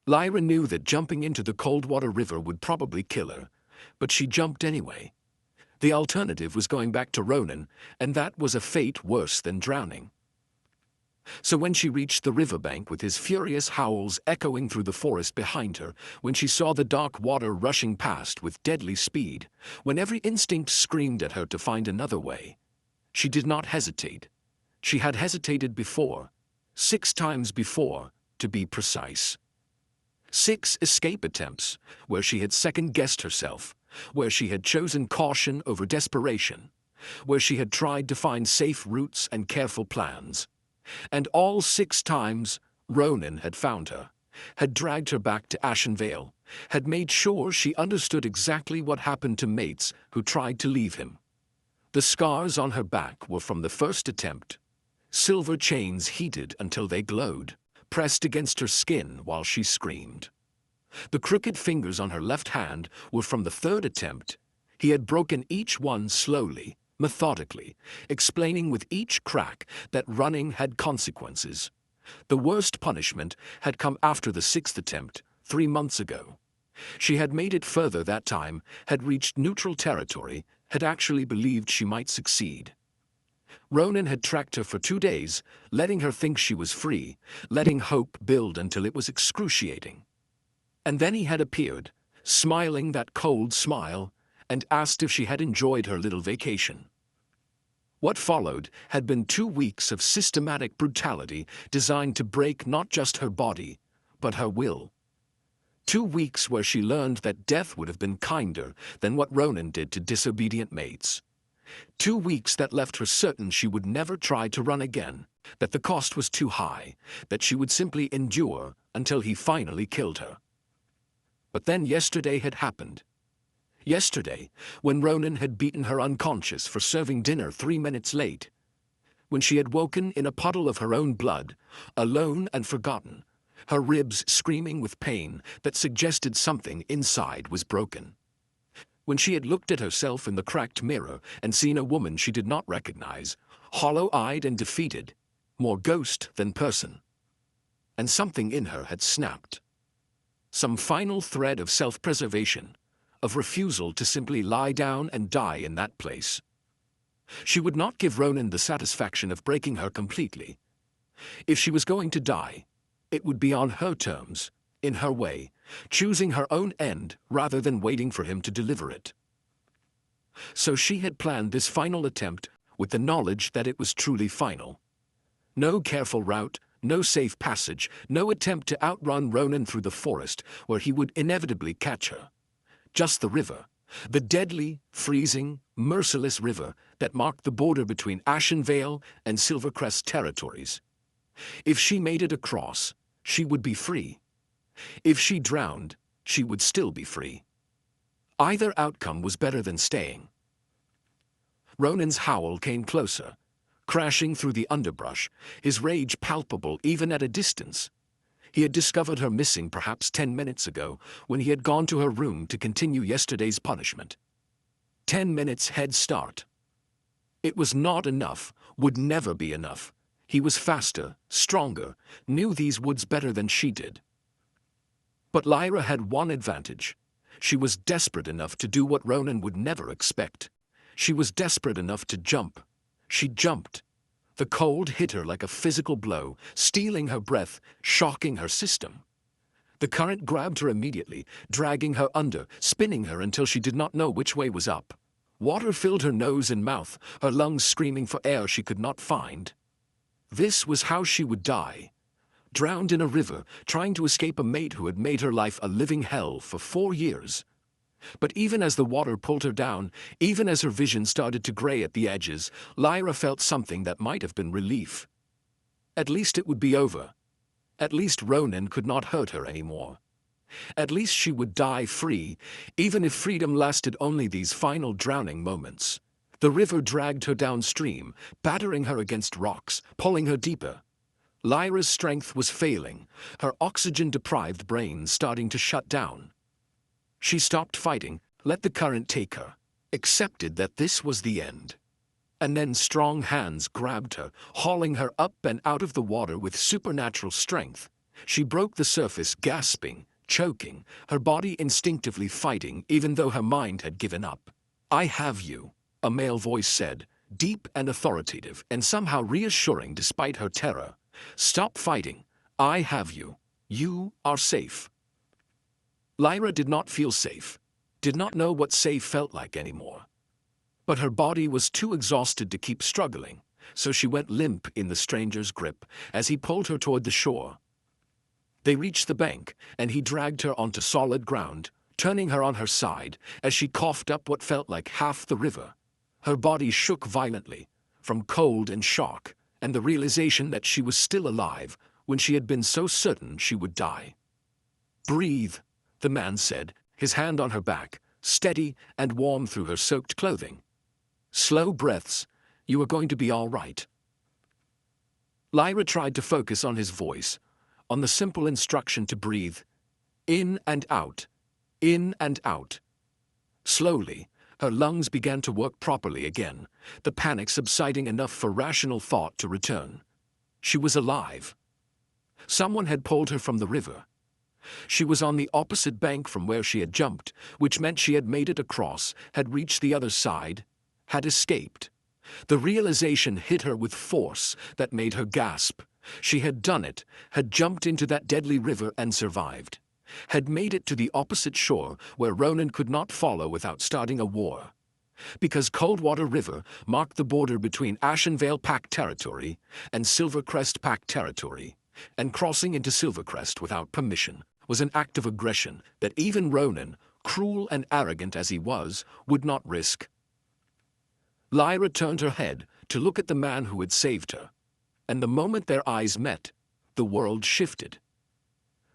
Lyra knew that jumping into the Coldwater River would probably kill her, but she jumped anyway. The alternative was going back to Ronin, and that was a fate worse than drowning. So when she reached the riverbank with his furious howls echoing through the forest behind her, when she saw the dark water rushing past with deadly speed, when every instinct screamed at her to find another way, she did not hesitate. She had hesitated before, 6 times before, to be precise. 6 escape attempts, where she had second-guessed herself, where she had chosen caution over desperation, where she had tried to find safe routes and careful plans. And all 6 times, Ronin had found her, had dragged her back to Ashenvale, had made sure she understood exactly what happened to mates who tried to leave him. The scars on her back were from the first attempt. Silver chains heated until they glowed, pressed against her skin while she screamed. The crooked fingers on her left hand were from the 3rd attempt. He had broken each one slowly, methodically, explaining with each crack that running had consequences. The worst punishment had come after the 6th attempt, 3 months ago. She had made it further that time, had reached neutral territory, had actually believed she might succeed. Ronin had tracked her for 2 days, letting her think she was free, letting hope build until it was excruciating. And then he had appeared, smiling that cold smile, and asked if she had enjoyed her little vacation. What followed had been 2 weeks of systematic brutality designed to break not just her body, but her will. 2 weeks where she learned that death would have been kinder than what Ronin did to disobedient mates. 2 weeks that left her certain she would never try to run again, that the cost was too high, that she would simply endure until he finally killed her. But then yesterday had happened. Yesterday, when Ronin had beaten her unconscious for serving dinner 3 minutes late. When she had woken in a puddle of her own blood, alone and forgotten, her ribs screaming with pain that suggested something inside was broken. When she had looked at herself in the cracked mirror and seen a woman she did not recognize, hollow-eyed and defeated, more ghost than person. And something in her had snapped. Some final thread of self-preservation, of refusal to simply lie down and die in that place. She would not give Ronin the satisfaction of breaking her completely. If she was going to die, it would be on her terms, in her way, choosing her own end rather than waiting for him to deliver it. So she had planned this final attempt with the knowledge that it was truly final. No careful route, no safe passage, no attempt to outrun Ronin through the forest where he would inevitably catch her. Just the river, the deadly, freezing, merciless river that marked the border between Ashenvale and Silvercrest territories. If she made it across, she would be free. If she drowned, she would still be free. Either outcome was better than staying. Ronin's howl came closer, crashing through the underbrush, his rage palpable even at a distance. He had discovered her missing perhaps 10 minutes ago when he had gone to her room to continue yesterday's punishment. 10 minutes head start. It was not enough, would never be enough. He was faster, stronger, knew these woods better than she did. But Lyra had one advantage. She was desperate enough to do what Ronin would never expect. She was desperate enough to jump. She jumped. The cold hit her like a physical blow, stealing her breath, shocking her system. The current grabbed her immediately, dragging her under, spinning her until she did not know which way was up. Water filled her nose and mouth, her lungs screaming for air she could not find. This was how she would die. Drowned in a river, trying to escape a mate who had made her life a living hell for 4 years. But even as the water pulled her down, even as her vision started to gray at the edges, Lyra felt something that might have been relief. At least it would be over. At least Ronin could not hurt her anymore. At least she would die free, even if freedom lasted only these final drowning moments. The river dragged her downstream, battering her against rocks, pulling her deeper. Lyra's strength was failing, her oxygen-deprived brain starting to shut down. She stopped fighting, let the current take her, accepted that this was the end. And then strong hands grabbed her, hauling her up and out of the water with supernatural strength. She broke the surface, gasping, choking, her body instinctively fighting even though her mind had given up. "I have you," a male voice said, deep and authoritative and somehow reassuring despite her terror. "Stop fighting. I have you. You are safe." Lyra did not feel safe, did not know what safe felt like anymore. But her body was too exhausted to keep struggling, so she went limp in the stranger's grip as he pulled her toward the shore. They reached the bank, and he dragged her onto solid ground, turning her on her side as she coughed up what felt like half the river. Her body shook violently, from cold and shock, and the realization that she was still alive when she had been so certain she would die. "Breathe," the man said, his hand on her back, steady and warm through her soaked clothing. "Slow breaths. You are going to be all right." Lyra tried to focus on his voice, on the simple instruction to breathe. In and out. In and out. Slowly, her lungs began to work properly again, the panic subsiding enough for rational thought to return. She was alive. Someone had pulled her from the river. She was on the opposite bank from where she had jumped, which meant she had made it across, had reached the other side, had escaped. The realization hit her with force that made her gasp. She had done it, had jumped into that deadly river and survived. Had made it to the opposite shore where Ronin could not follow without starting a war. Because Coldwater River marked the border between Ashenvale Pact territory and Silvercrest Pact territory, and crossing into Silvercrest without permission was an act of aggression that even Ronin, cruel and arrogant as he was, would not risk. Lyra turned her head to look at the man who had saved her, and the moment their eyes met, the world shifted.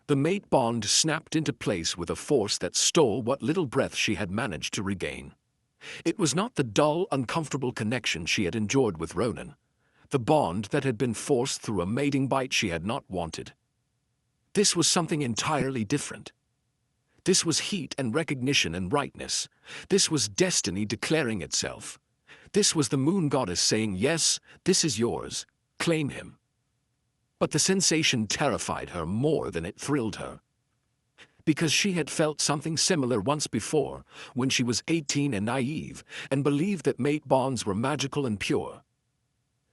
The mate bond snapped into place with a force that stole what little breath she had managed to regain. It was not the dull, uncomfortable connection she had endured with Ronin, the bond that had been forced through a mating bite she had not wanted. This was something entirely different. This was heat and recognition and rightness. This was destiny declaring itself. This was the moon goddess saying, "Yes, this is yours. Claim him." But the sensation terrified her more than it thrilled her. Because she had felt something similar once before, when she was 18 and naive, and believed that mate bonds were magical and pure.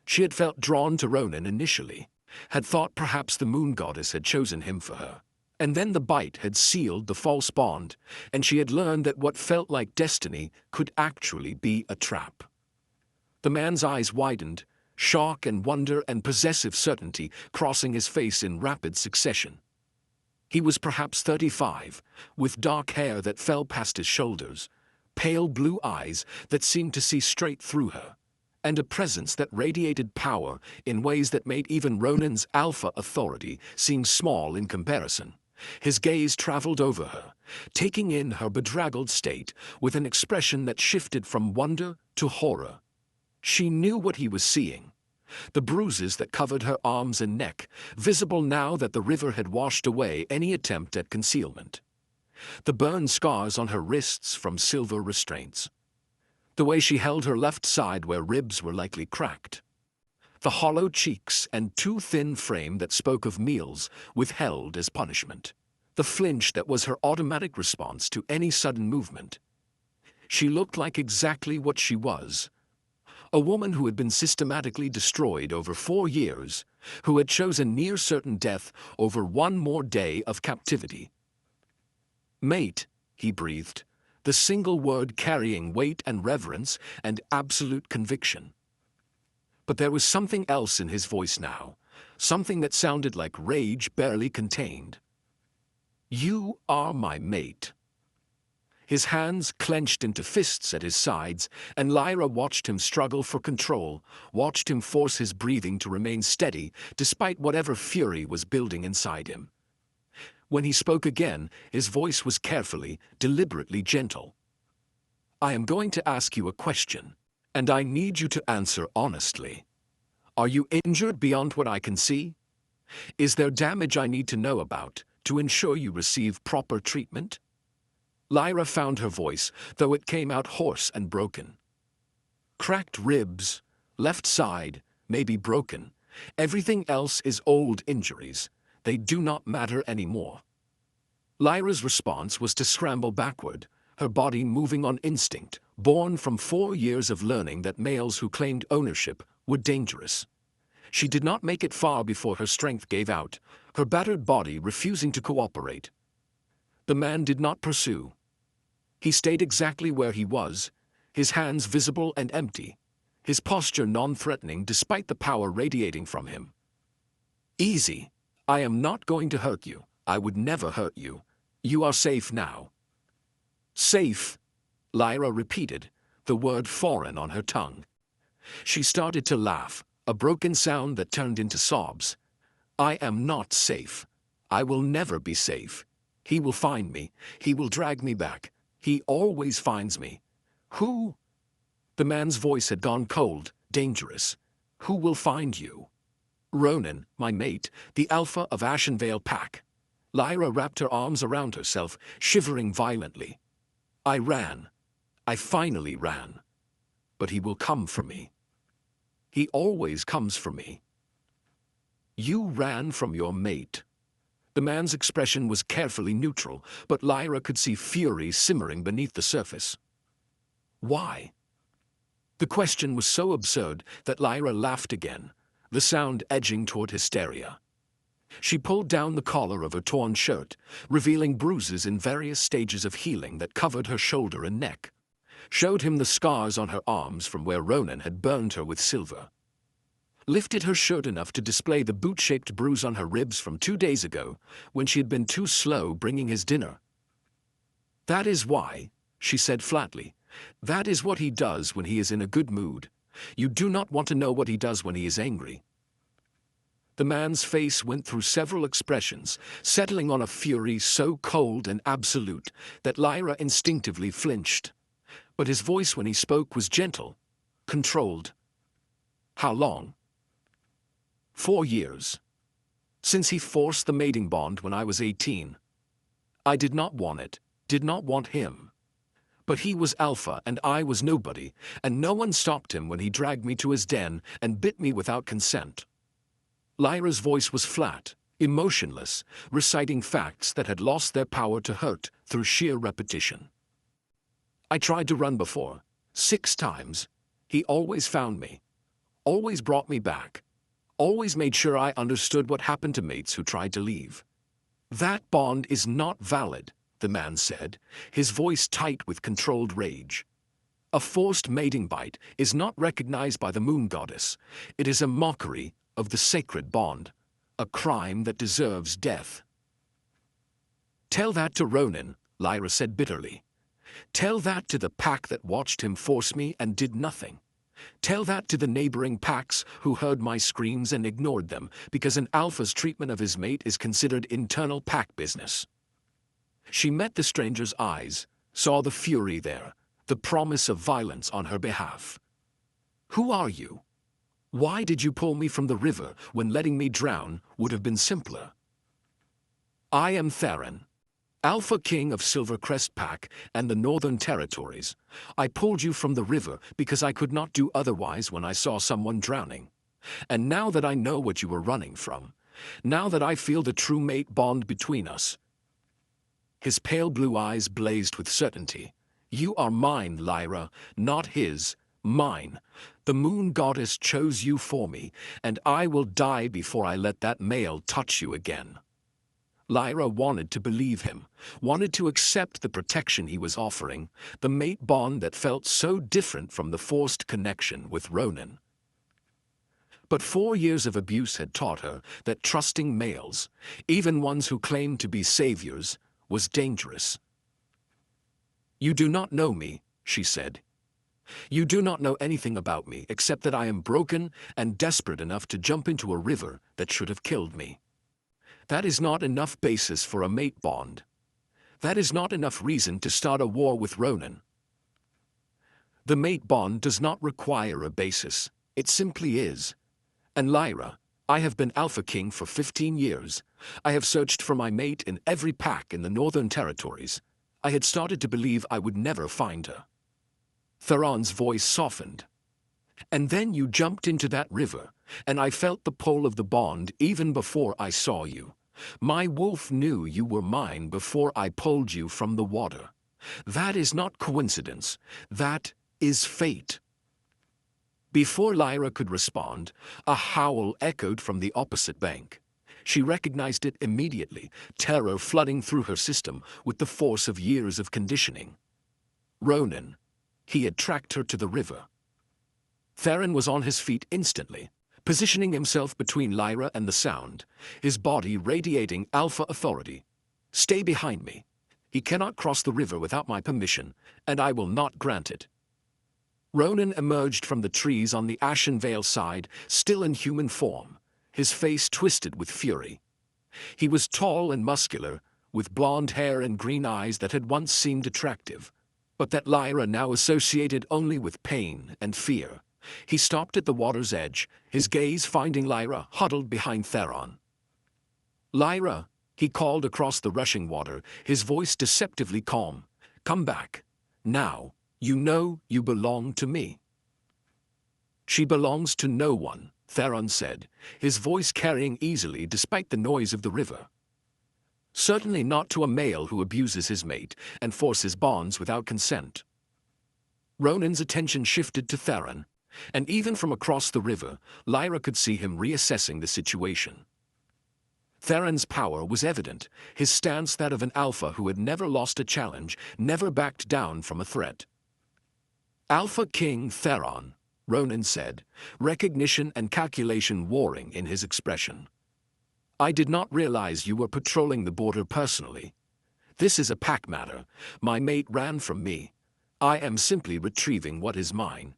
She had felt drawn to Ronin initially, had thought perhaps the moon goddess had chosen him for her. And then the bite had sealed the false bond, and she had learned that what felt like destiny could actually be a trap. The man's eyes widened, shock and wonder and possessive certainty crossing his face in rapid succession. He was perhaps 35, with dark hair that fell past his shoulders, pale blue eyes that seemed to see straight through her, and a presence that radiated power in ways that made even Ronin's alpha authority seem small in comparison. His gaze traveled over her, taking in her bedraggled state with an expression that shifted from wonder to horror. She knew what he was seeing. The bruises that covered her arms and neck, visible now that the river had washed away any attempt at concealment. The burn scars on her wrists from silver restraints. The way she held her left side where ribs were likely cracked. The hollow cheeks and too thin frame that spoke of meals withheld as punishment. The flinch that was her automatic response to any sudden movement. She looked like exactly what she was. A woman who had been systematically destroyed over 4 years, who had chosen near certain death over one more day of captivity. "Mate," he breathed, the single word carrying weight and reverence and absolute conviction. But there was something else in his voice now, something that sounded like rage barely contained. "You are my mate." His hands clenched into fists at his sides, and Lyra watched him struggle for control, watched him force his breathing to remain steady despite whatever fury was building inside him. When he spoke again, his voice was carefully, deliberately gentle. "I am going to ask you a question, and I need you to answer honestly. Are you injured beyond what I can see? Is there damage I need to know about to ensure you receive proper treatment?" Lyra found her voice, though it came out hoarse and broken. "Cracked ribs, left side, maybe broken. Everything else is old injuries. They do not matter anymore. Lyra's response was to scramble backward, her body moving on instinct, born from 4 years of learning that males who claimed ownership were dangerous. She did not make it far before her strength gave out, her battered body refusing to cooperate. The man did not pursue. He stayed exactly where he was, his hands visible and empty, his posture non-threatening despite the power radiating from him. "Easy. I am not going to hurt you. I would never hurt you. You are safe now." "Safe," Lyra repeated, the word foreign on her tongue. She started to laugh, a broken sound that turned into sobs. "I am not safe. I will never be safe. He will find me. He will drag me back. He always finds me. Who?" The man's voice had gone cold, dangerous. "Who will find you?" "Ronin, my mate, the Alpha of Ashenvale pack." Lyra wrapped her arms around herself, shivering violently. "I ran. I finally ran. But he will come for me. He always comes for me." "You ran from your mate." The man's expression was carefully neutral, but Lyra could see fury simmering beneath the surface. "Why?" The question was so absurd that Lyra laughed again, the sound edging toward hysteria. She pulled down the collar of her torn shirt, revealing bruises in various stages of healing that covered her shoulder and neck, showed him the scars on her arms from where Ronin had burned her with silver, lifted her shirt enough to display the boot-shaped bruise on her ribs from 2 days ago, when she had been too slow bringing his dinner. "That is why," she said flatly. "That is what he does when he is in a good mood. You do not want to know what he does when he is angry." The man's face went through several expressions, settling on a fury so cold and absolute that Lyra instinctively flinched. But his voice when he spoke was gentle, controlled. "How long?" 4 years. Since he forced the mating bond when I was 18. I did not want it, did not want him. But he was Alpha and I was nobody, and no one stopped him when he dragged me to his den and bit me without consent." Lyra's voice was flat, emotionless, reciting facts that had lost their power to hurt through sheer repetition. "I tried to run before, 6 times. He always found me, always brought me back, always made sure I understood what happened to mates who tried to leave." "That bond is not valid," the man said, his voice tight with controlled rage. "A forced mating bite is not recognized by the moon goddess. It is a mockery of the sacred bond, a crime that deserves death." "Tell that to Ronin," Lyra said bitterly. "Tell that to the pack that watched him force me and did nothing. Tell that to the neighboring packs who heard my screams and ignored them because an alpha's treatment of his mate is considered internal pack business." She met the stranger's eyes, saw the fury there, the promise of violence on her behalf. "Who are you? Why did you pull me from the river when letting me drown would have been simpler?" "I am Theron, Alpha King of Silvercrest Pack and the Northern Territories. I pulled you from the river because I could not do otherwise when I saw someone drowning. And now that I know what you were running from, now that I feel the true mate bond between us." His pale blue eyes blazed with certainty. "You are mine, Lyra, not his. Mine. The moon goddess chose you for me, and I will die before I let that male touch you again." Lyra wanted to believe him, wanted to accept the protection he was offering, the mate bond that felt so different from the forced connection with Ronin. But 4 years of abuse had taught her that trusting males, even ones who claimed to be saviors, was dangerous. "You do not know me," she said. "You do not know anything about me except that I am broken and desperate enough to jump into a river that should have killed me. That is not enough basis for a mate bond. That is not enough reason to start a war with Ronin. The mate bond does not require a basis. It simply is. And Lyra, I have been Alpha King for 15 years. I have searched for my mate in every pack in the Northern Territories. I had started to believe I would never find her." Theron's voice softened. "And then you jumped into that river, and I felt the pull of the bond even before I saw you. My wolf knew you were mine before I pulled you from the water. That is not coincidence. That is fate." Before Lyra could respond, a howl echoed from the opposite bank. She recognized it immediately, terror flooding through her system with the force of years of conditioning. Ronin. He had tracked her to the river. Theron was on his feet instantly, positioning himself between Lyra and the sound, his body radiating alpha authority. "Stay behind me. He cannot cross the river without my permission, and I will not grant it." Ronin emerged from the trees on the Ashenvale side, still in human form, his face twisted with fury. He was tall and muscular, with blonde hair and green eyes that had once seemed attractive, but that Lyra now associated only with pain and fear. He stopped at the water's edge, his gaze finding Lyra huddled behind Theron. "Lyra," he called across the rushing water, his voice deceptively calm. "Come back. Now. You know you belong to me." "She belongs to no one," Theron said, his voice carrying easily despite the noise of the river. "Certainly not to a male who abuses his mate and forces bonds without consent." Ronin's attention shifted to Theron, and even from across the river, Lyra could see him reassessing the situation. Theron's power was evident, his stance that of an alpha who had never lost a challenge, never backed down from a threat. "Alpha King Theron," Ronin said, recognition and calculation warring in his expression. "I did not realize you were patrolling the border personally. This is a pack matter. My mate ran from me. I am simply retrieving what is mine."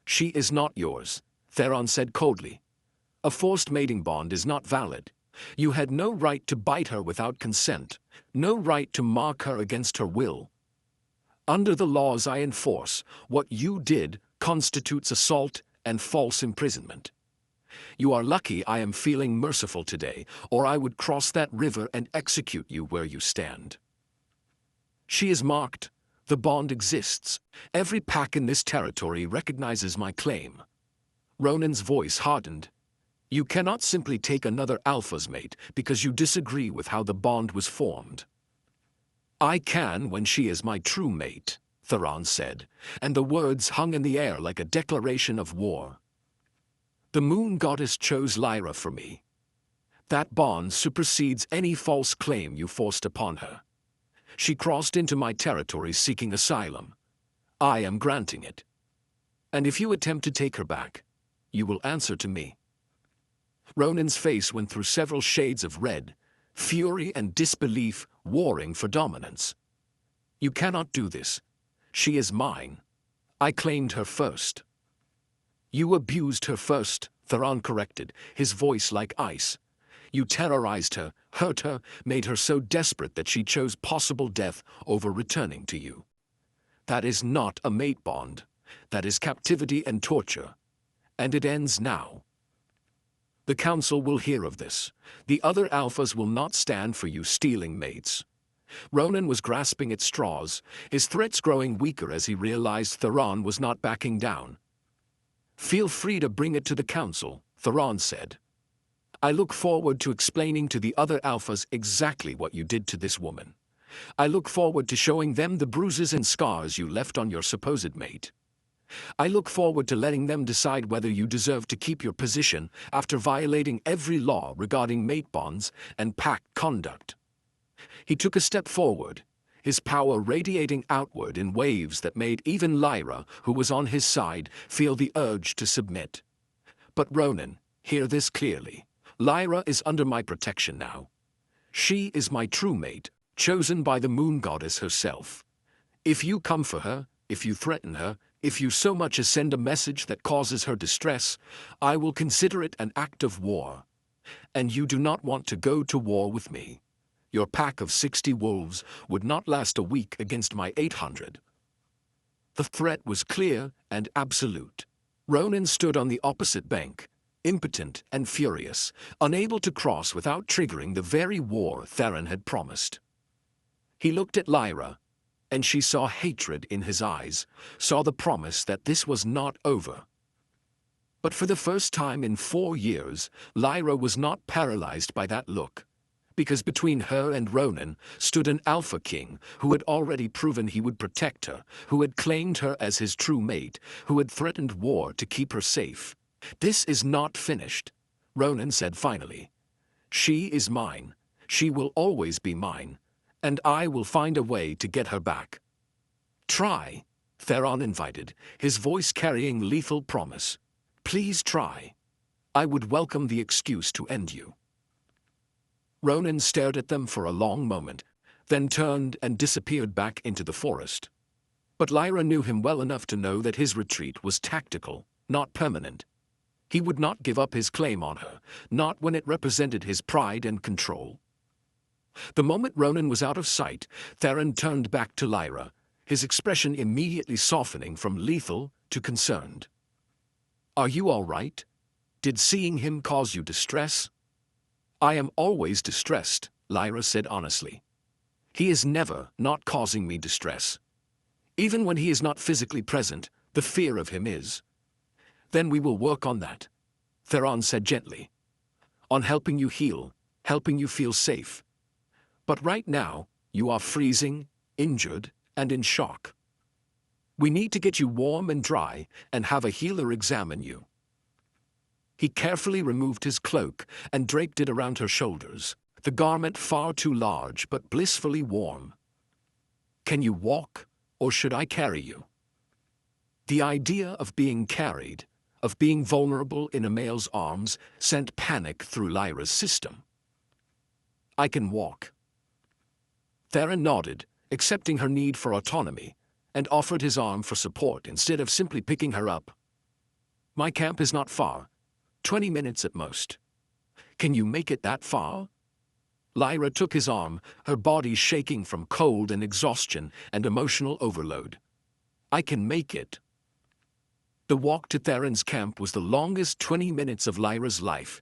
"She is not yours," Theron said coldly. "A forced mating bond is not valid. You had no right to bite her without consent, no right to mark her against her will. Under the laws I enforce, what you did constitutes assault and false imprisonment. You are lucky I am feeling merciful today, or I would cross that river and execute you where you stand. She is marked. The bond exists. Every pack in this territory recognizes my claim." Ronin's voice hardened. "You cannot simply take another alpha's mate because you disagree with how the bond was formed." "I can when she is my true mate," Theron said, and the words hung in the air like a declaration of war. "The moon goddess chose Lyra for me. That bond supersedes any false claim you forced upon her. She crossed into my territory seeking asylum. I am granting it. And if you attempt to take her back, you will answer to me." Ronin's face went through several shades of red, fury and disbelief warring for dominance. "You cannot do this. She is mine. I claimed her first." "You abused her first," Theron corrected, his voice like ice. "You terrorized her, hurt her, made her so desperate that she chose possible death over returning to you. That is not a mate bond. That is captivity and torture. And it ends now. The Council will hear of this. The other alphas will not stand for you stealing mates." Ronin was grasping at straws, his threats growing weaker as he realized Theron was not backing down. "Feel free to bring it to the Council," Theron said. "I look forward to explaining to the other alphas exactly what you did to this woman. I look forward to showing them the bruises and scars you left on your supposed mate. I look forward to letting them decide whether you deserve to keep your position after violating every law regarding mate bonds and pack conduct." He took a step forward, his power radiating outward in waves that made even Lyra, who was on his side, feel the urge to submit. "But Ronin, hear this clearly. Lyra is under my protection now. She is my true mate, chosen by the moon goddess herself. If you come for her, if you threaten her, if you so much as send a message that causes her distress, I will consider it an act of war. And you do not want to go to war with me. Your pack of 60 wolves would not last a week against my 800. The threat was clear and absolute. Ronin stood on the opposite bank, impotent and furious, unable to cross without triggering the very war Theron had promised. He looked at Lyra, and she saw hatred in his eyes, saw the promise that this was not over. But for the first time in 4 years, Lyra was not paralyzed by that look. because between her and Ronin stood an Alpha King who had already proven he would protect her, who had claimed her as his true mate, who had threatened war to keep her safe. "This is not finished," Ronin said finally. "She is mine. She will always be mine, and I will find a way to get her back." "Try," Theron invited, his voice carrying lethal promise. "Please try. I would welcome the excuse to end you." Ronin stared at them for a long moment, then turned and disappeared back into the forest. But Lyra knew him well enough to know that his retreat was tactical, not permanent. He would not give up his claim on her, not when it represented his pride and control. The moment Ronin was out of sight, Theron turned back to Lyra, his expression immediately softening from lethal to concerned. "Are you all right? Did seeing him cause you distress?" "I am always distressed," Lyra said honestly. "He is never not causing me distress. Even when he is not physically present, the fear of him is." "Then we will work on that," Theron said gently. "On helping you heal, helping you feel safe. But right now, you are freezing, injured, and in shock. We need to get you warm and dry and have a healer examine you." He carefully removed his cloak and draped it around her shoulders, the garment far too large but blissfully warm. "Can you walk, or should I carry you?" The idea of being carried, of being vulnerable in a male's arms, sent panic through Lyra's system. "I can walk." Theron nodded, accepting her need for autonomy, and offered his arm for support instead of simply picking her up. "My camp is not far. 20 minutes at most. Can you make it that far?" Lyra took his arm, her body shaking from cold and exhaustion and emotional overload. "I can make it." The walk to Theron's camp was the longest 20 minutes of Lyra's life.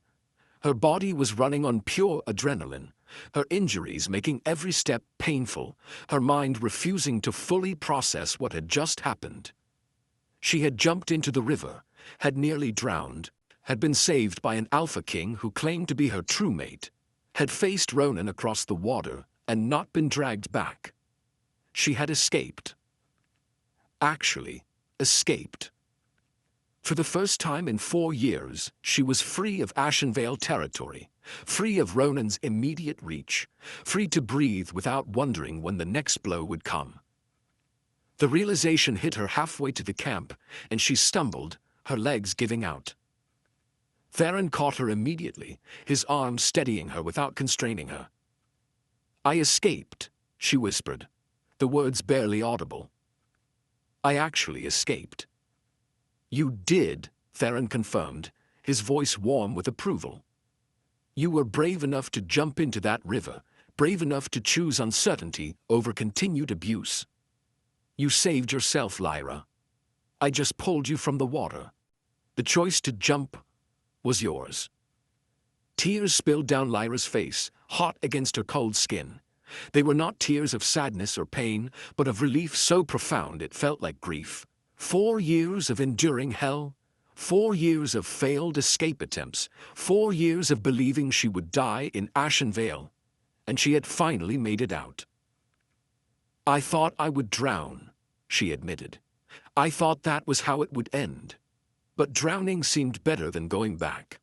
Her body was running on pure adrenaline, her injuries making every step painful, her mind refusing to fully process what had just happened. She had jumped into the river, had nearly drowned, had been saved by an Alpha King who claimed to be her true mate, had faced Ronin across the water and not been dragged back. She had escaped. Actually, escaped. For the first time in 4 years, she was free of Ashenvale territory, free of Ronin's immediate reach, free to breathe without wondering when the next blow would come. The realization hit her halfway to the camp, and she stumbled, her legs giving out. Theron caught her immediately, his arm steadying her without constraining her. "I escaped," she whispered, the words barely audible. "I actually escaped." "You did," Theron confirmed, his voice warm with approval. "You were brave enough to jump into that river, brave enough to choose uncertainty over continued abuse. You saved yourself, Lyra. I just pulled you from the water. The choice to jump was yours." Tears spilled down Lyra's face, hot against her cold skin. They were not tears of sadness or pain, but of relief so profound it felt like grief. 4 years of enduring hell, 4 years of failed escape attempts, 4 years of believing she would die in Ashenvale, and she had finally made it out. "I thought I would drown," she admitted. "I thought that was how it would end. But drowning seemed better than going back."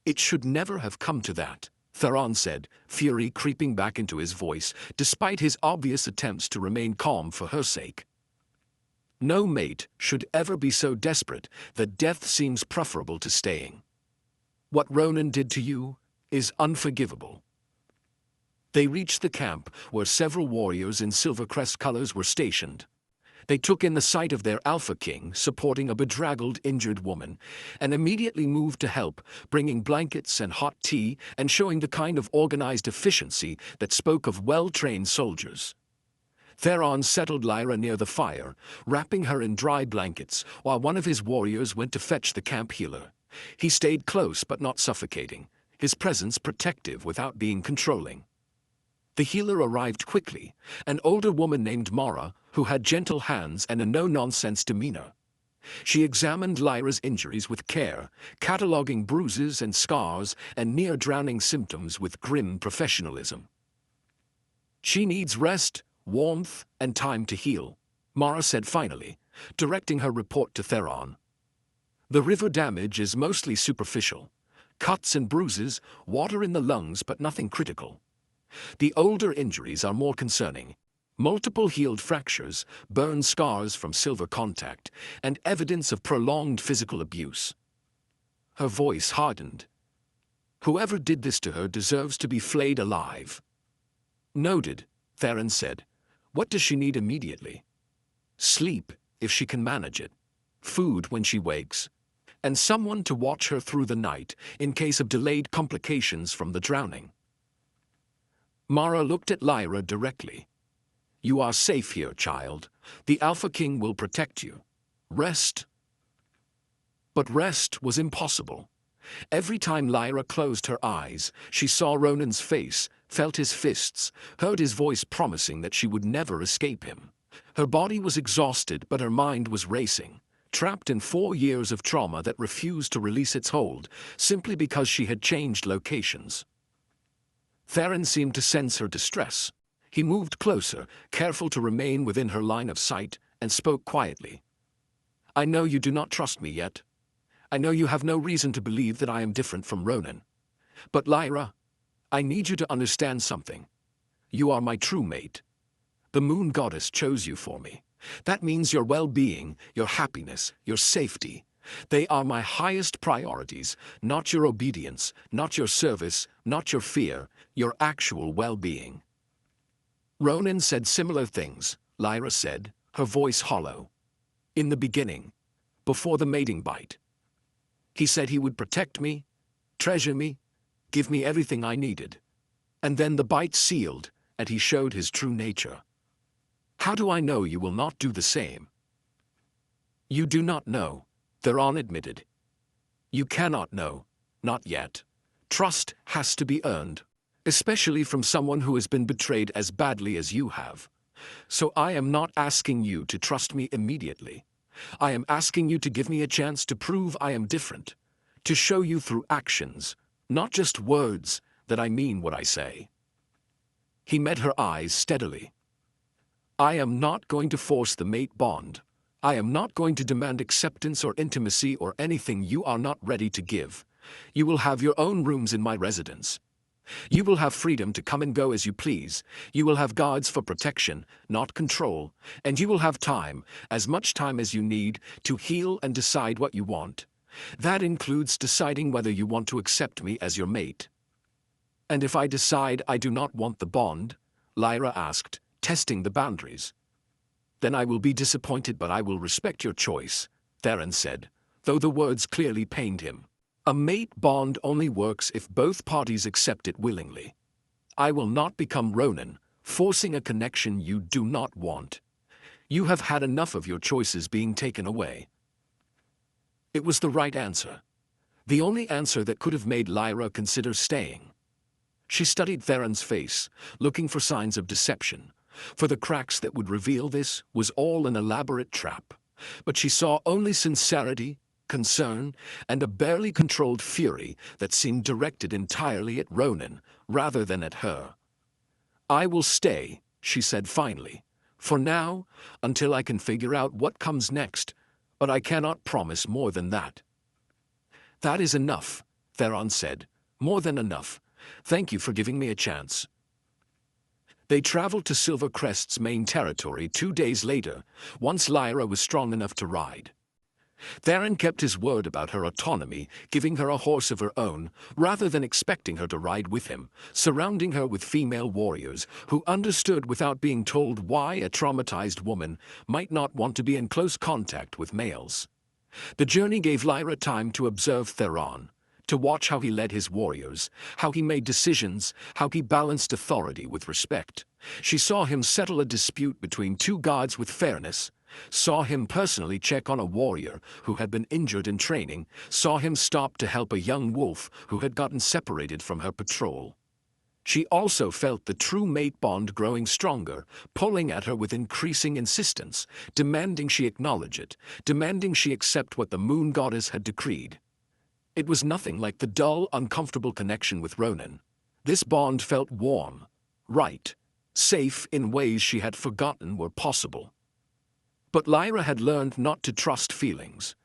"It should never have come to that," Theron said, fury creeping back into his voice, despite his obvious attempts to remain calm for her sake. "No mate should ever be so desperate that death seems preferable to staying. What Ronin did to you is unforgivable." They reached the camp, where several warriors in Silvercrest colors were stationed. They took in the sight of their Alpha King supporting a bedraggled, injured woman, and immediately moved to help, bringing blankets and hot tea and showing the kind of organized efficiency that spoke of well-trained soldiers. Theron settled Lyra near the fire, wrapping her in dry blankets, while one of his warriors went to fetch the camp healer. He stayed close but not suffocating, his presence protective without being controlling. The healer arrived quickly, an older woman named Mara, who had gentle hands and a no-nonsense demeanor. She examined Lyra's injuries with care, cataloging bruises and scars and near-drowning symptoms with grim professionalism. "She needs rest, warmth, and time to heal," Mara said finally, directing her report to Theron. "The river damage is mostly superficial. Cuts and bruises, water in the lungs, but nothing critical. The older injuries are more concerning. Multiple healed fractures, burn scars from silver contact, and evidence of prolonged physical abuse." Her voice hardened. "Whoever did this to her deserves to be flayed alive." "Noted," Theron said. "What does she need immediately?" "Sleep, if she can manage it. Food when she wakes. And someone to watch her through the night in case of delayed complications from the drowning." Mara looked at Lyra directly. "You are safe here, child. The Alpha King will protect you. Rest." But rest was impossible. Every time Lyra closed her eyes, she saw Ronin's face, felt his fists, heard his voice promising that she would never escape him. Her body was exhausted, but her mind was racing, trapped in 4 years of trauma that refused to release its hold, simply because she had changed locations. Theron seemed to sense her distress. He moved closer, careful to remain within her line of sight, and spoke quietly. "I know you do not trust me yet. I know you have no reason to believe that I am different from Ronin. But Lyra, I need you to understand something. You are my true mate. The moon goddess chose you for me. That means your well-being, your happiness, your safety. They are my highest priorities, not your obedience, not your service, not your fear, your actual well-being." Ronin said similar things, Lyra said, her voice hollow. "In the beginning, before the mating bite. He said he would protect me, treasure me, give me everything I needed. And then the bite sealed, and he showed his true nature. How do I know you will not do the same?" "You do not know," Theron admitted. "You cannot know, not yet. Trust has to be earned, especially from someone who has been betrayed as badly as you have. So I am not asking you to trust me immediately. I am asking you to give me a chance to prove I am different, to show you through actions, not just words, that I mean what I say." He met her eyes steadily. "I am not going to force the mate bond. I am not going to demand acceptance or intimacy or anything you are not ready to give. You will have your own rooms in my residence. You will have freedom to come and go as you please. You will have guards for protection, not control. And you will have time, as much time as you need, to heal and decide what you want. That includes deciding whether you want to accept me as your mate." "And if I decide I do not want the bond?" Lyra asked, testing the boundaries. "Then I will be disappointed, but I will respect your choice," Theron said, though the words clearly pained him. "A mate bond only works if both parties accept it willingly. I will not become Ronin, forcing a connection you do not want. You have had enough of your choices being taken away." It was the right answer. The only answer that could have made Lyra consider staying. She studied Theron's face, looking for signs of deception, for the cracks that would reveal this was all an elaborate trap. But she saw only sincerity, concern, and a barely controlled fury that seemed directed entirely at Ronin, rather than at her. "I will stay," she said finally, "for now, until I can figure out what comes next, but I cannot promise more than that." "That is enough," Theron said. "More than enough. Thank you for giving me a chance." They traveled to Silver Crest's main territory 2 days later, once Lyra was strong enough to ride. Theron kept his word about her autonomy, giving her a horse of her own, rather than expecting her to ride with him, surrounding her with female warriors who understood without being told why a traumatized woman might not want to be in close contact with males. The journey gave Lyra time to observe Theron, to watch how he led his warriors, how he made decisions, how he balanced authority with respect. She saw him settle a dispute between 2 gods with fairness, saw him personally check on a warrior who had been injured in training, saw him stop to help a young wolf who had gotten separated from her patrol. She also felt the true mate bond growing stronger, pulling at her with increasing insistence, demanding she acknowledge it, demanding she accept what the moon goddess had decreed. It was nothing like the dull, uncomfortable connection with Ronin. This bond felt warm, right, safe in ways she had forgotten were possible. But Lyra had learned not to trust feelings.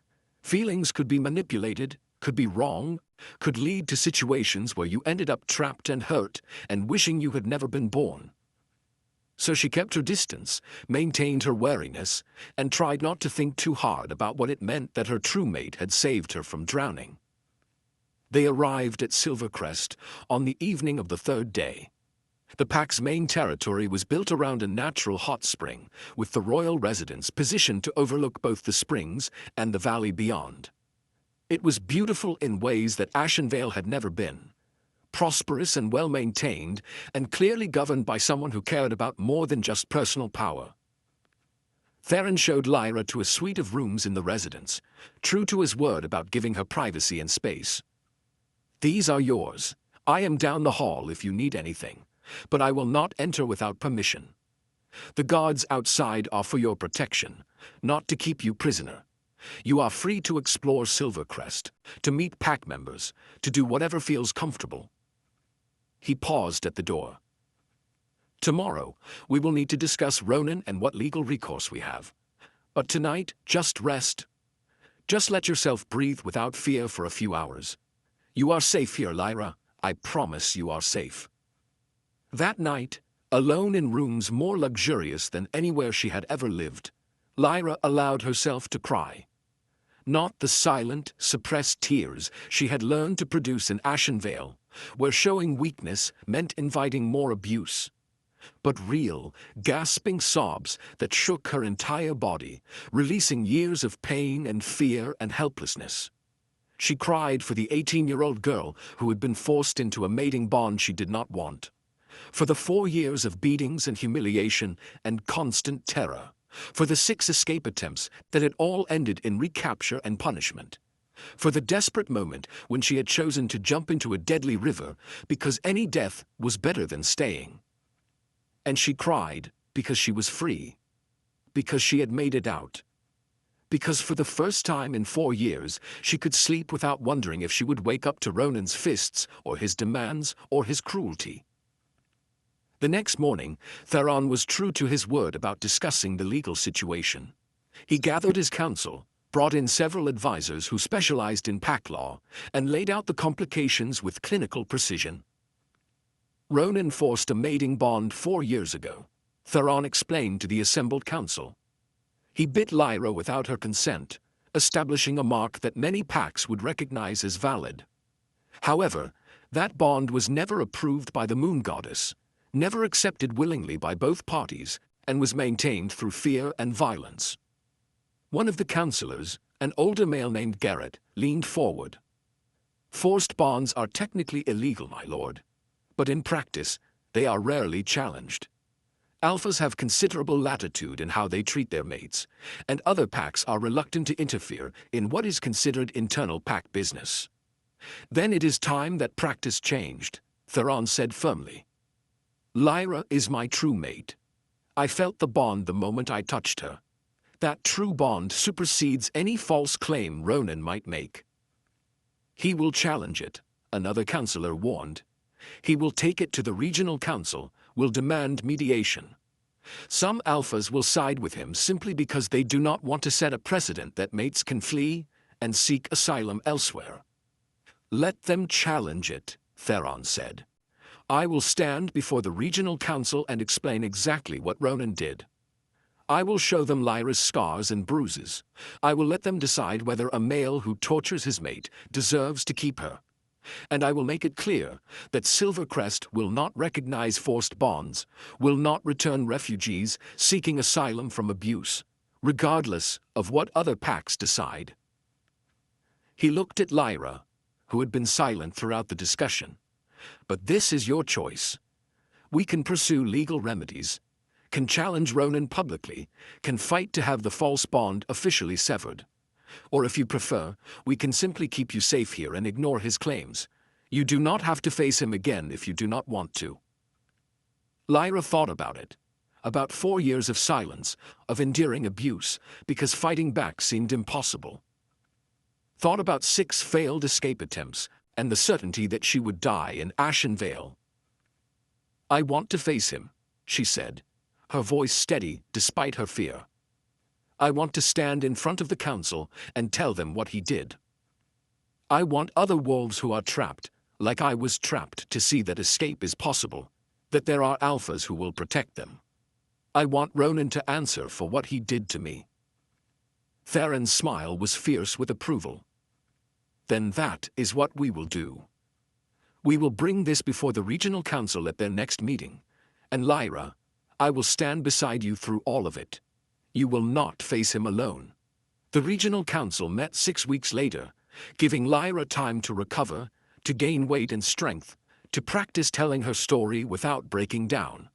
Feelings could be manipulated, could be wrong, could lead to situations where you ended up trapped and hurt and wishing you had never been born. So she kept her distance, maintained her wariness, and tried not to think too hard about what it meant that her true mate had saved her from drowning. They arrived at Silvercrest on the evening of the third day. The pack's main territory was built around a natural hot spring, with the royal residence positioned to overlook both the springs and the valley beyond. It was beautiful in ways that Ashenvale had never been. Prosperous and well-maintained, and clearly governed by someone who cared about more than just personal power. Theron showed Lyra to a suite of rooms in the residence, true to his word about giving her privacy and space. "These are yours. I am down the hall if you need anything, but I will not enter without permission. The guards outside are for your protection, not to keep you prisoner. You are free to explore Silvercrest, to meet pack members, to do whatever feels comfortable." He paused at the door. "Tomorrow, we will need to discuss Ronin and what legal recourse we have. But tonight, just rest. Just let yourself breathe without fear for a few hours. You are safe here, Lyra. I promise you are safe." That night, alone in rooms more luxurious than anywhere she had ever lived, Lyra allowed herself to cry. Not the silent, suppressed tears she had learned to produce in Ashenvale, where showing weakness meant inviting more abuse, but real, gasping sobs that shook her entire body, releasing years of pain and fear and helplessness. She cried for the 18-year-old girl who had been forced into a mating bond she did not want, for the 4 years of beatings and humiliation and constant terror, for the 6 escape attempts that had all ended in recapture and punishment, for the desperate moment when she had chosen to jump into a deadly river because any death was better than staying. And she cried because she was free, because she had made it out, because for the first time in 4 years she could sleep without wondering if she would wake up to Ronin's fists or his demands or his cruelty. The next morning, Theron was true to his word about discussing the legal situation. He gathered his counsel, brought in several advisors who specialized in pack law, and laid out the complications with clinical precision. Ronin forced a mating bond 4 years ago, Theron explained to the assembled council. He bit Lyra without her consent, establishing a mark that many packs would recognize as valid. However, that bond was never approved by the moon goddess, never accepted willingly by both parties, and was maintained through fear and violence. One of the counselors, an older male named Garrett, leaned forward. "Forced bonds are technically illegal, my lord, but in practice, they are rarely challenged. Alphas have considerable latitude in how they treat their mates, and other packs are reluctant to interfere in what is considered internal pack business." "Then it is time that practice changed," Theron said firmly. "Lyra is my true mate. I felt the bond the moment I touched her. That true bond supersedes any false claim Ronin might make." "He will challenge it," another counselor warned. "He will take it to the regional council, will demand mediation. Some alphas will side with him simply because they do not want to set a precedent that mates can flee and seek asylum elsewhere." "Let them challenge it," Theron said. "I will stand before the regional council and explain exactly what Ronin did. I will show them Lyra's scars and bruises. I will let them decide whether a male who tortures his mate deserves to keep her. And I will make it clear that Silvercrest will not recognize forced bonds, will not return refugees seeking asylum from abuse, regardless of what other packs decide." He looked at Lyra, who had been silent throughout the discussion. "But this is your choice. We can pursue legal remedies, can challenge Ronin publicly, can fight to have the false bond officially severed. Or if you prefer, we can simply keep you safe here and ignore his claims. You do not have to face him again if you do not want to. Lyra thought about it. About 4 years of silence, of enduring abuse, because fighting back seemed impossible. Thought about 6 failed escape attempts, and the certainty that she would die in Ashenvale. I want to face him, she said, her voice steady despite her fear. I want to stand in front of the council and tell them what he did. I want other wolves who are trapped, like I was trapped, to see that escape is possible, that there are alphas who will protect them. I want Ronin to answer for what he did to me. Theron's smile was fierce with approval. Then that is what we will do. We will bring this before the regional council at their next meeting. And Lyra, I will stand beside you through all of it. You will not face him alone. The regional council met 6 weeks later, giving Lyra time to recover, to gain weight and strength, to practice telling her story without breaking down.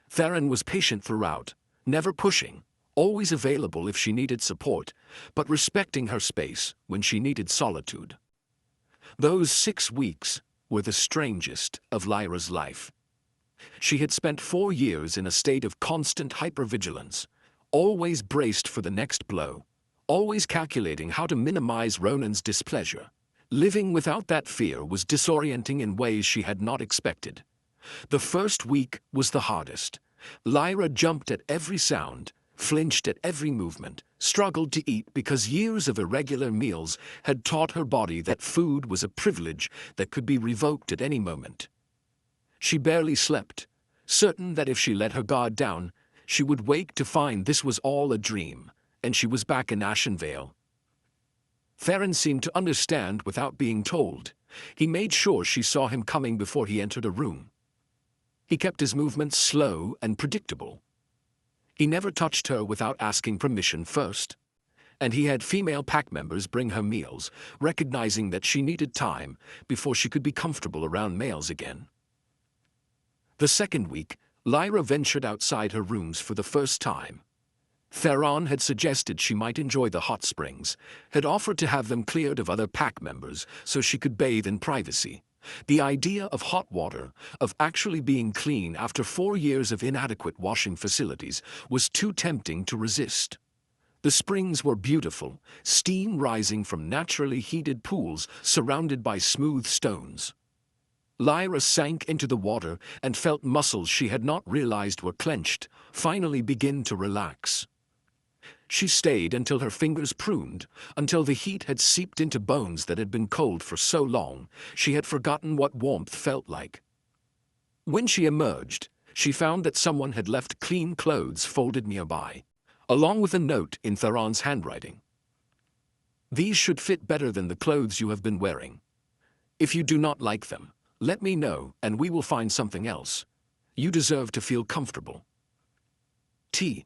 Theron was patient throughout, never pushing, always available if she needed support, but respecting her space when she needed solitude. Those 6 weeks were the strangest of Lyra's life. She had spent 4 years in a state of constant hypervigilance, always braced for the next blow, always calculating how to minimize Ronin's displeasure. Living without that fear was disorienting in ways she had not expected. The first week was the hardest. Lyra jumped at every sound, flinched at every movement, struggled to eat because years of irregular meals had taught her body that food was a privilege that could be revoked at any moment. She barely slept, certain that if she let her guard down, she would wake to find this was all a dream, and she was back in Ashenvale. Theron seemed to understand without being told. He made sure she saw him coming before he entered a room. He kept his movements slow and predictable. He never touched her without asking permission first. And he had female pack members bring her meals, recognizing that she needed time before she could be comfortable around males again. The second week, Lyra ventured outside her rooms for the first time. Theron had suggested she might enjoy the hot springs, had offered to have them cleared of other pack members so she could bathe in privacy. The idea of hot water, of actually being clean after 4 years of inadequate washing facilities, was too tempting to resist. The springs were beautiful, steam rising from naturally heated pools surrounded by smooth stones. Lyra sank into the water and felt muscles she had not realized were clenched finally begin to relax. She stayed until her fingers pruned, until the heat had seeped into bones that had been cold for so long she had forgotten what warmth felt like. When she emerged, she found that someone had left clean clothes folded nearby, along with a note in Theron's handwriting. These should fit better than the clothes you have been wearing. If you do not like them, let me know and we will find something else. You deserve to feel comfortable. T.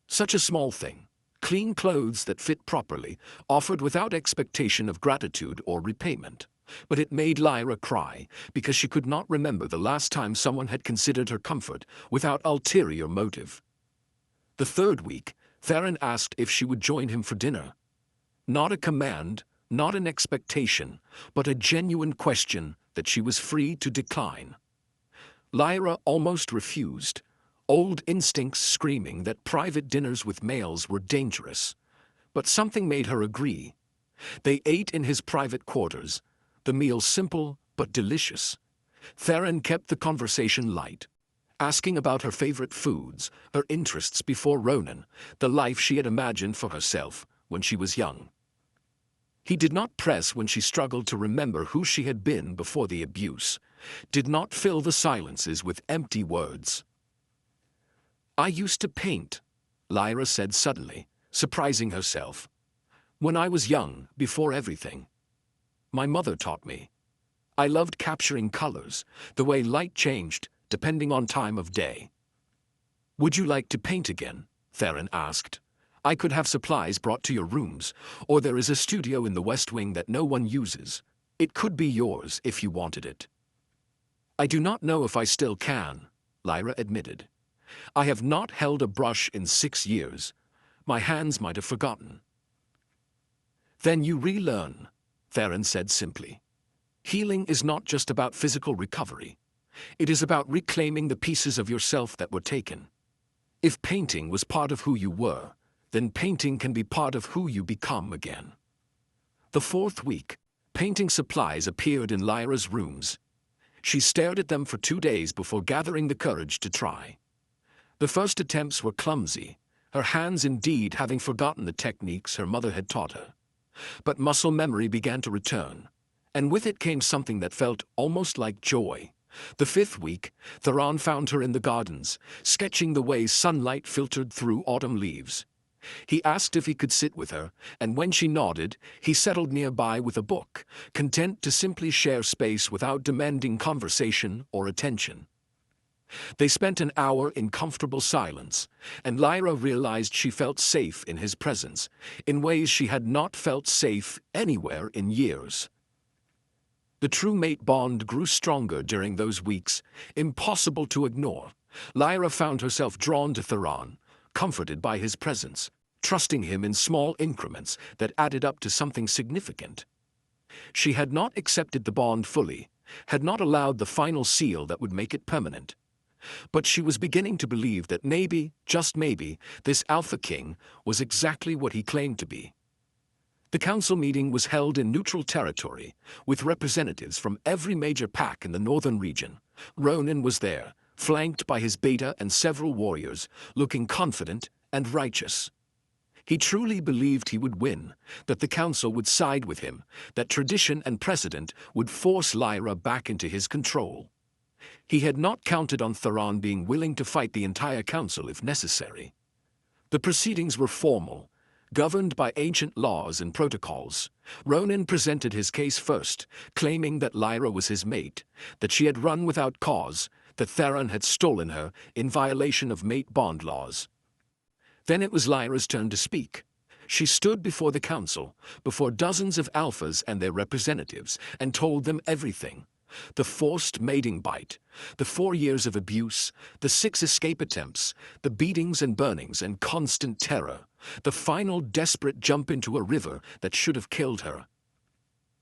Such a small thing, clean clothes that fit properly, offered without expectation of gratitude or repayment. But it made Lyra cry, because she could not remember the last time someone had considered her comfort without ulterior motive. The third week, Theron asked if she would join him for dinner. Not a command, not an expectation, but a genuine question that she was free to decline. Lyra almost refused, old instincts screaming that private dinners with males were dangerous. But something made her agree. They ate in his private quarters, the meal simple but delicious. Theron kept the conversation light, asking about her favorite foods, her interests before Ronin, the life she had imagined for herself when she was young. He did not press when she struggled to remember who she had been before the abuse, did not fill the silences with empty words. I used to paint, Lyra said suddenly, surprising herself. When I was young, before everything. My mother taught me. I loved capturing colors, the way light changed, depending on time of day. Would you like to paint again? Theron asked. I could have supplies brought to your rooms, or there is a studio in the West Wing that no one uses. It could be yours if you wanted it. I do not know if I still can, Lyra admitted. I have not held a brush in 6 years. My hands might have forgotten. Then you relearn, Theron said simply. Healing is not just about physical recovery. It is about reclaiming the pieces of yourself that were taken. If painting was part of who you were, then painting can be part of who you become again. The fourth week, painting supplies appeared in Lyra's rooms. She stared at them for 2 days before gathering the courage to try. The first attempts were clumsy, her hands indeed having forgotten the techniques her mother had taught her. But muscle memory began to return, and with it came something that felt almost like joy. The fifth week, Theron found her in the gardens, sketching the way sunlight filtered through autumn leaves. He asked if he could sit with her, and when she nodded, he settled nearby with a book, content to simply share space without demanding conversation or attention. They spent an hour in comfortable silence, and Lyra realized she felt safe in his presence, in ways she had not felt safe anywhere in years. The true mate bond grew stronger during those weeks, impossible to ignore. Lyra found herself drawn to Theron, comforted by his presence, trusting him in small increments that added up to something significant. She had not accepted the bond fully, had not allowed the final seal that would make it permanent. But she was beginning to believe that maybe, just maybe, this Alpha King was exactly what he claimed to be. The council meeting was held in neutral territory, with representatives from every major pack in the northern region. Ronin was there, flanked by his beta and several warriors, looking confident and righteous. He truly believed he would win, that the council would side with him, that tradition and precedent would force Lyra back into his control. He had not counted on Theron being willing to fight the entire council if necessary. The proceedings were formal, governed by ancient laws and protocols. Ronin presented his case first, claiming that Lyra was his mate, that she had run without cause, that Theron had stolen her in violation of mate bond laws. Then it was Lyra's turn to speak. She stood before the council, before dozens of alphas and their representatives, and told them everything. The forced mating bite, the 4 years of abuse, the 6 escape attempts, the beatings and burnings and constant terror, the final desperate jump into a river that should have killed her.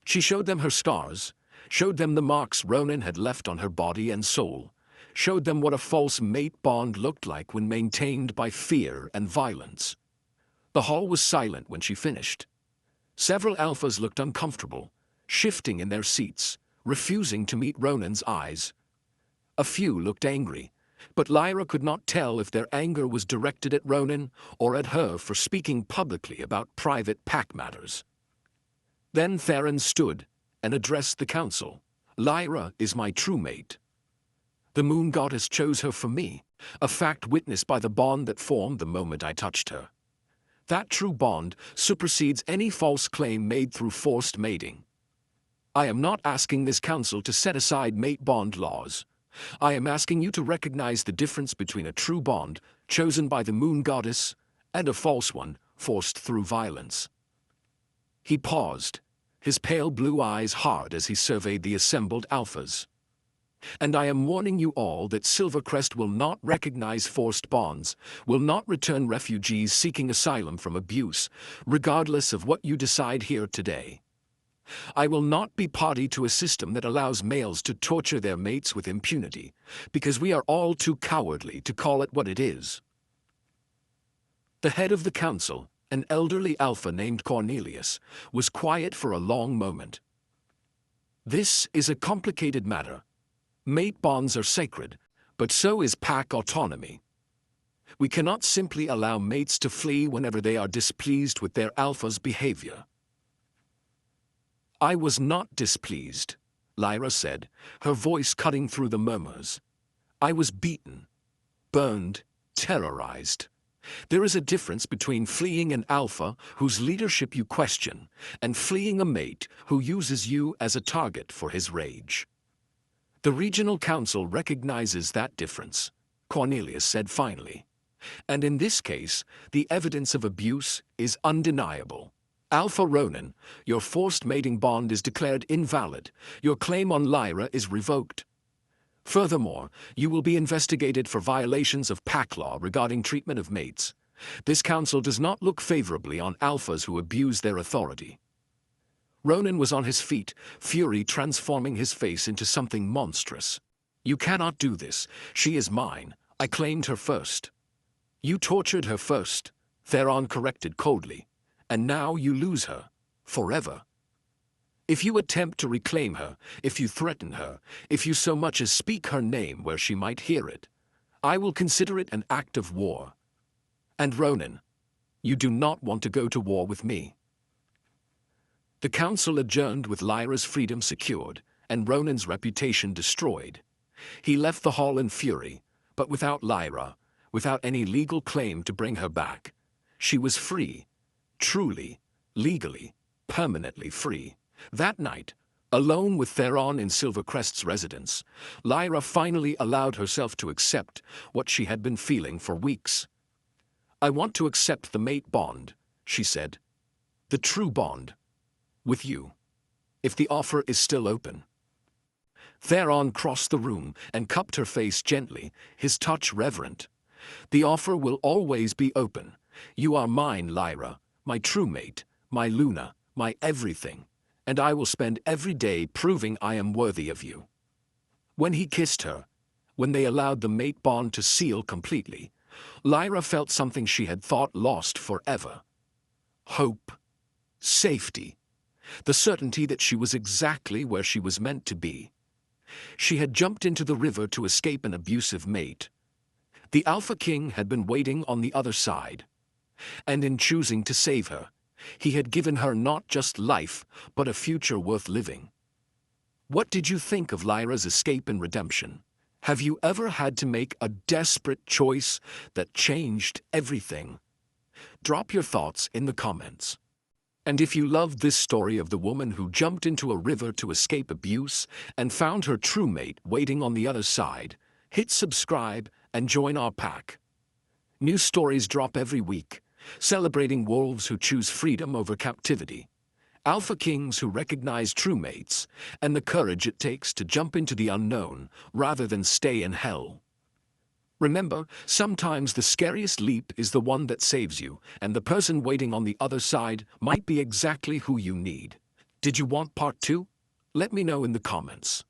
She showed them her scars, showed them the marks Ronin had left on her body and soul, showed them what a false mate bond looked like when maintained by fear and violence. The hall was silent when she finished. Several alphas looked uncomfortable, shifting in their seats, refusing to meet Ronin's eyes. A few looked angry, but Lyra could not tell if their anger was directed at Ronin or at her for speaking publicly about private pack matters. Then Theron stood and addressed the council. Lyra is my true mate. The moon goddess chose her for me, a fact witnessed by the bond that formed the moment I touched her. That true bond supersedes any false claim made through forced mating. I am not asking this council to set aside mate bond laws. I am asking you to recognize the difference between a true bond, chosen by the moon goddess, and a false one, forced through violence. He paused, his pale blue eyes hard as he surveyed the assembled alphas. And I am warning you all that Silvercrest will not recognize forced bonds, will not return refugees seeking asylum from abuse, regardless of what you decide here today. I will not be party to a system that allows males to torture their mates with impunity, because we are all too cowardly to call it what it is. The head of the council, an elderly alpha named Cornelius, was quiet for a long moment. This is a complicated matter. Mate bonds are sacred, but so is pack autonomy. We cannot simply allow mates to flee whenever they are displeased with their alpha's behavior. I was not displeased, Lyra said, her voice cutting through the murmurs. I was beaten, burned, terrorized. There is a difference between fleeing an alpha whose leadership you question and fleeing a mate who uses you as a target for his rage. The regional council recognizes that difference, Cornelius said finally. And in this case, the evidence of abuse is undeniable. Alpha Ronin, your forced mating bond is declared invalid. Your claim on Lyra is revoked. Furthermore, you will be investigated for violations of pack law regarding treatment of mates. This council does not look favorably on alphas who abuse their authority. Ronin was on his feet, fury transforming his face into something monstrous. You cannot do this. She is mine. I claimed her first. You tortured her first, Theron corrected coldly. And now you lose her. Forever. If you attempt to reclaim her, if you threaten her, if you so much as speak her name where she might hear it, I will consider it an act of war. And Ronin, you do not want to go to war with me. The council adjourned with Lyra's freedom secured and Ronin's reputation destroyed. He left the hall in fury, but without Lyra, without any legal claim to bring her back. She was free, truly, legally, permanently free. That night, alone with Theron in Silvercrest's residence, Lyra finally allowed herself to accept what she had been feeling for weeks. I want to accept the mate bond, she said. The true bond. With you. If the offer is still open. Theron crossed the room and cupped her face gently, his touch reverent. The offer will always be open. You are mine, Lyra, my true mate, my Luna, my everything, and I will spend every day proving I am worthy of you. When he kissed her, when they allowed the mate bond to seal completely, Lyra felt something she had thought lost forever. Hope. Safety. The certainty that she was exactly where she was meant to be. She had jumped into the river to escape an abusive mate. The Alpha King had been waiting on the other side. And in choosing to save her, he had given her not just life, but a future worth living. What did you think of Lyra's escape and redemption? Have you ever had to make a desperate choice that changed everything? Drop your thoughts in the comments. And if you loved this story of the woman who jumped into a river to escape abuse and found her true mate waiting on the other side, hit subscribe and join our pack. New stories drop every week, celebrating wolves who choose freedom over captivity, Alpha Kings who recognize true mates, and the courage it takes to jump into the unknown rather than stay in hell. Remember, sometimes the scariest leap is the one that saves you, and the person waiting on the other side might be exactly who you need. Did you want part 2? Let me know in the comments.